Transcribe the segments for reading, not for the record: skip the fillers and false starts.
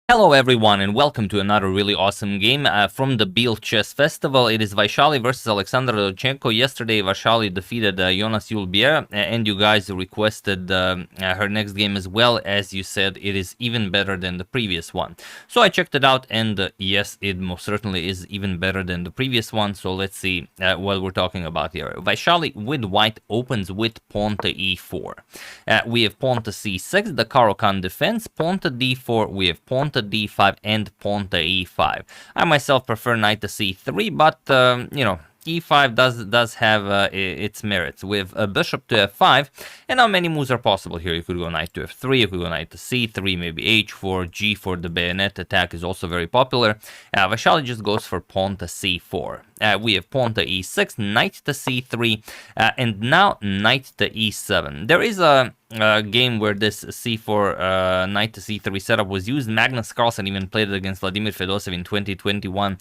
Hello everyone and welcome to another really awesome game from the Bill Chess Festival. It is Vaishali versus Alexander Donchenko. Yesterday Vaishali defeated Jonas Julbier and you guys requested her next game as well. As you said, it is even better than the previous one. So I checked it out and yes, it most certainly is even better than the previous one. So let's see what we're talking about here. Vaishali with white opens with pawn to e4. We have pawn to c6, the Caro-Kann defense, pawn to d4, we have pawn to d5 and pawn to e5. I myself prefer knight to c3, but e5 does have its merits with a bishop to f5, and now many moves are possible here. You could go knight to f3, you could go knight to c3, maybe h4, g4. The bayonet attack is also very popular. Vaishali just goes for pawn to c4. We have pawn to e6, knight to c3, and now knight to e7. There is a game where this c4 knight to c3 setup was used. Magnus Carlsen even played it against Vladimir Fedosov in 2021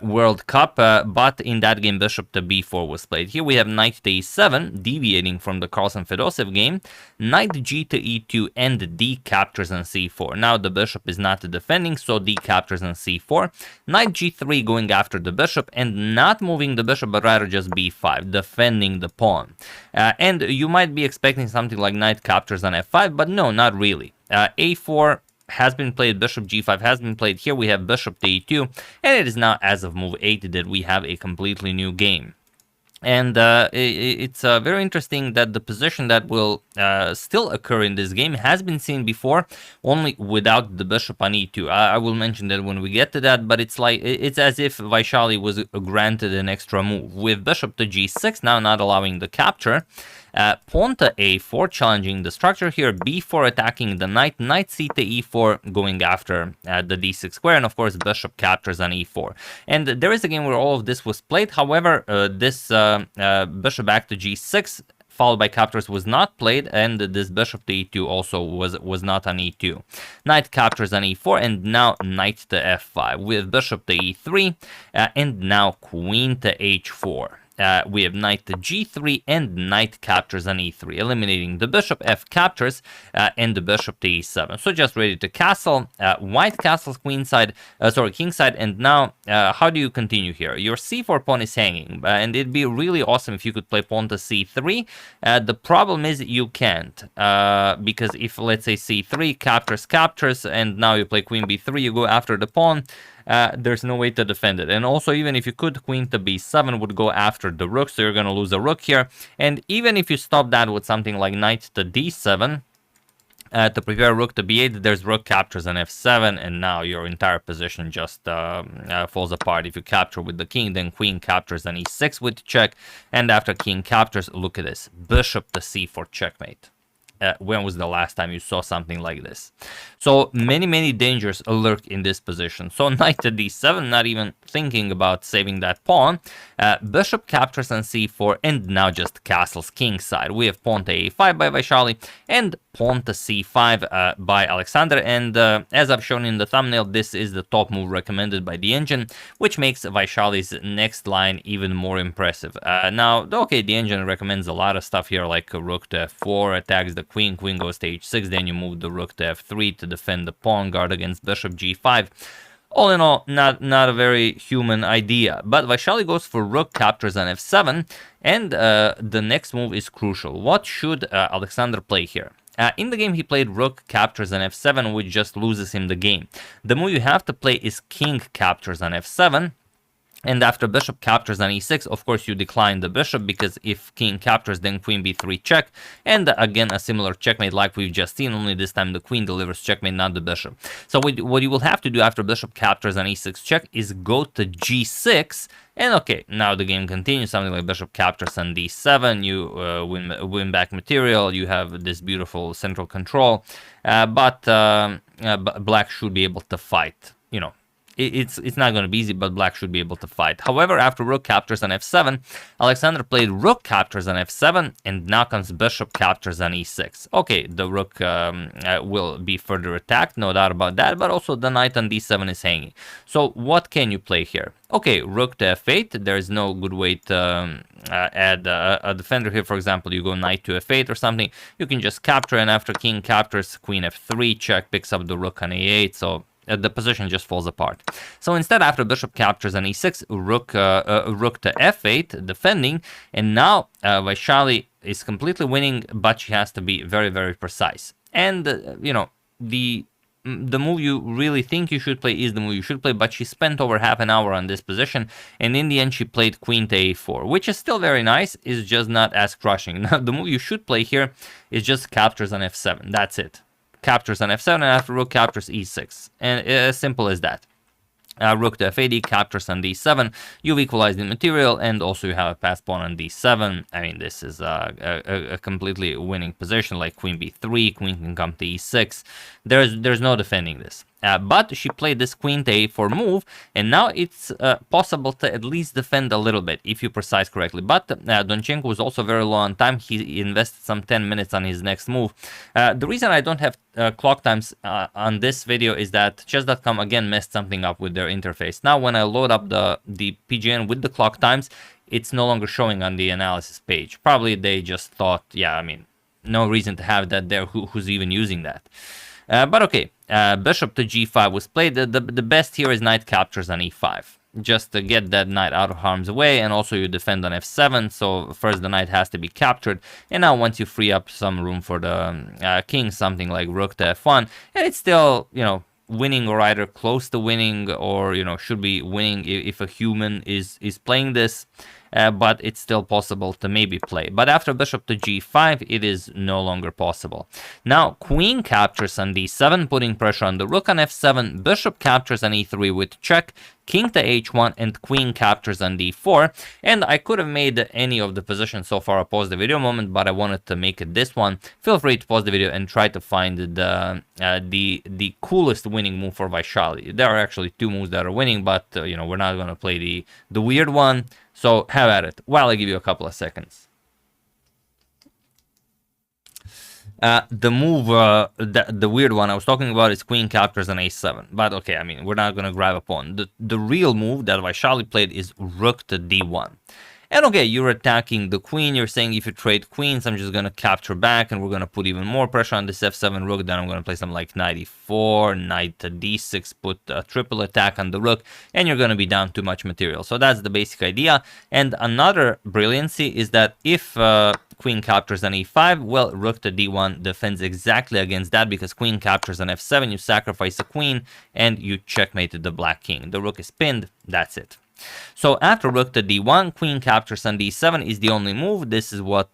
World Cup, but in that game bishop to b4 was played. Here we have knight to e7, deviating from the Carlsen-Fedosov game, knight g to e2, and d captures on c4. Now the bishop is not defending, so d captures on c4, knight g3 going after the bishop, and not moving the bishop, but rather just b5, defending the pawn. And you might be expecting something like knight captures on f5, but no, not really. a4 has been played, bishop g5 has been played. Here we have bishop to e2, and it is now as of move 8 that we have a completely new game. And it's very interesting that the position that will still occur in this game has been seen before, only without the bishop on e2. I will mention that when we get to that, but it's as if Vaishali was granted an extra move. With bishop to g6, now not allowing the capture. Pawn to a4, challenging the structure here, b4 attacking the knight, knight c to e4 going after the d6 square, and of course bishop captures on e4. And there is a game where all of this was played. However, this bishop back to g6 followed by captures was not played, and this bishop to e2 also was not on e2. Knight captures on e4, and now knight to f5 with bishop to e3, and now queen to h4. We have knight to g3 and knight captures on e3, eliminating the bishop, f captures, and the bishop to e7. So just ready to castle. White castles kingside, and now how do you continue here? Your c4 pawn is hanging, and it'd be really awesome if you could play pawn to c3. The problem is you can't, because if, let's say, c3 captures, and now you play queen b3, you go after the pawn. There's no way to defend it. And also, even if you could, queen to b7 would go after the rook, so you're going to lose a rook here. And even if you stop that with something like knight to d7, to prepare rook to b8, there's rook captures on f7, and now your entire position just falls apart. If you capture with the king, then queen captures on e6 with check, and after king captures, look at this, bishop to c4 checkmate. When was the last time you saw something like this? So many dangers lurk in this position. So knight to d7, not even thinking about saving that pawn. Bishop captures on c4, and now just castles kingside. We have pawn to a5 by Vaishali, and pawn to c5 by Alexander. And as I've shown in the thumbnail, this is the top move recommended by the engine, which makes Vaishali's next line even more impressive. Now, okay, the engine recommends a lot of stuff here, like rook to f4, attacks the queen goes to h6, then you move the rook to f3 to defend the pawn, guard against bishop g5. All in all, not a very human idea. But Vaishali goes for rook captures on f7, and the next move is crucial. What should Alexander play here? In the game, he played rook captures on f7, which just loses him the game. The move you have to play is king captures on f7. And after bishop captures on e6, of course, you decline the bishop, because if king captures, then queen b3 check. And again, a similar checkmate like we've just seen, only this time the queen delivers checkmate, not the bishop. So what you will have to do after bishop captures on e6 check is go to g6. And okay, now the game continues, something like bishop captures on d7, you win back material, you have this beautiful central control, but black should be able to fight, It's not going to be easy, but black should be able to fight. However, after rook captures on f7, Alexander played rook captures on f7, and now comes bishop captures on e6. Okay, the rook will be further attacked, no doubt about that, but also the knight on d7 is hanging. So what can you play here? Okay, rook to f8, there is no good way to add a defender here. For example, you go knight to f8 or something, you can just capture, and after king captures, queen f3 check, picks up the rook on a8, so the position just falls apart. So instead, after bishop captures on e6, rook to f8, defending, and now Vaishali is completely winning, but she has to be very, very precise. And you know, the move you really think you should play is the move you should play, but she spent over half an hour on this position, and in the end she played queen to a4, which is still very nice, is just not as crushing. Now the move you should play here is just captures on f7. That's it. Captures on f7, and after rook captures e6, and as simple as that. Rook to f8, captures on d7, you've equalized the material, and also you have a passed pawn on d7. I mean, this is a completely winning position, like queen b3, queen can come to e6. There's no defending this. But she played this queen to a4 move, and now it's possible to at least defend a little bit if you precise correctly. But Donchenko was also very low on time. He invested some 10 minutes on his next move. The reason I don't have clock times on this video is that chess.com again messed something up with their interface. Now when I load up the PGN with the clock times, it's no longer showing on the analysis page. Probably they just thought, yeah, I mean, no reason to have that there. Who's even using that? But okay, bishop to g5 was played. The best here is knight captures on e5, just to get that knight out of harm's way, and also you defend on f7, so first the knight has to be captured, and now once you free up some room for the king, something like rook to f1, and it's still, you know, winning or either close to winning, or, you know, should be winning if a human is playing this. But it's still possible to maybe play. But after bishop to g5, it is no longer possible. Now, queen captures on d7, putting pressure on the rook on f7, bishop captures on e3 with check, king to h1, and queen captures on d4. And I could have made any of the positions so far a pause the video moment, but I wanted to make it this one. Feel free to pause the video and try to find the coolest winning move for Vaishali. There are actually two moves that are winning, but you know, we're not going to play the weird one. So have at it while I give you a couple of seconds. The move, the weird one I was talking about is queen captures on a7. But okay, I mean, we're not going to grab a pawn. The real move that Vaishali played is rook to d1. And okay, you're attacking the queen. You're saying if you trade queens, I'm just going to capture back, and we're going to put even more pressure on this f7 rook. Then I'm going to play something like knight e4, knight to d6, put a triple attack on the rook, and you're going to be down too much material. So that's the basic idea. And another brilliancy is that if queen captures on e5, well, rook to d1 defends exactly against that, because queen captures on f7, you sacrifice a queen, and you checkmated the black king. The rook is pinned. That's it. So after rook to d1, queen captures on d7 is the only move. This is what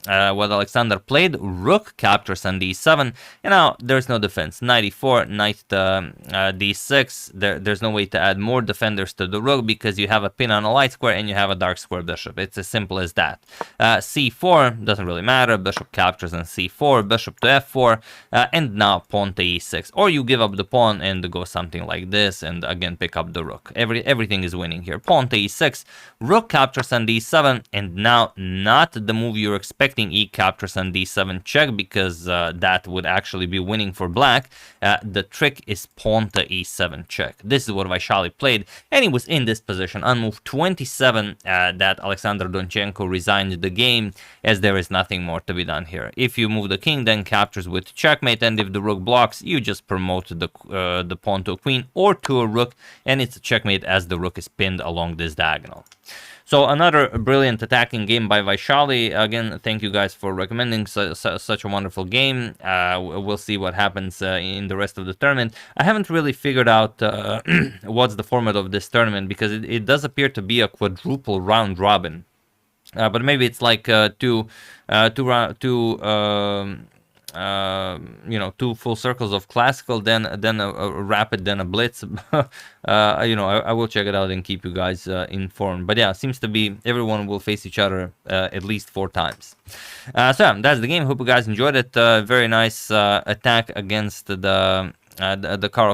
Alexander played. Rook captures on d7, and now there's no defense. Knight e4, knight to d6. There's no way to add more defenders to the rook, because you have a pin on a light square and you have a dark square bishop. It's as simple as that. c4 doesn't really matter. Bishop captures on c4, bishop to f4, and now pawn to e6. Or you give up the pawn and go something like this, and again pick up the rook. Everything is winning here. Pawn to e6, rook captures on d7, and now not the move you're expecting. E captures on d7 check, because that would actually be winning for black. The trick is pawn to e7 check. This is what Vaishali played, and he was in this position on move 27 that Alexander Donchenko resigned the game, as there is nothing more to be done here. If you move the king, then captures with checkmate, and if the rook blocks, you just promote the pawn to a queen or to a rook, and it's a checkmate as the rook is pinned along this diagonal. So another brilliant attacking game by Vaishali. Again, thank you guys for recommending such a wonderful game. We'll see what happens in the rest of the tournament. I haven't really figured out what's the format of this tournament, because it does appear to be a quadruple round robin. But maybe it's like two full circles of classical, then a rapid, then a blitz. I will check it out and keep you guys informed. But yeah, it seems to be everyone will face each other at least 4 times. So yeah, that's the game. Hope you guys enjoyed it. Very nice attack against the Karo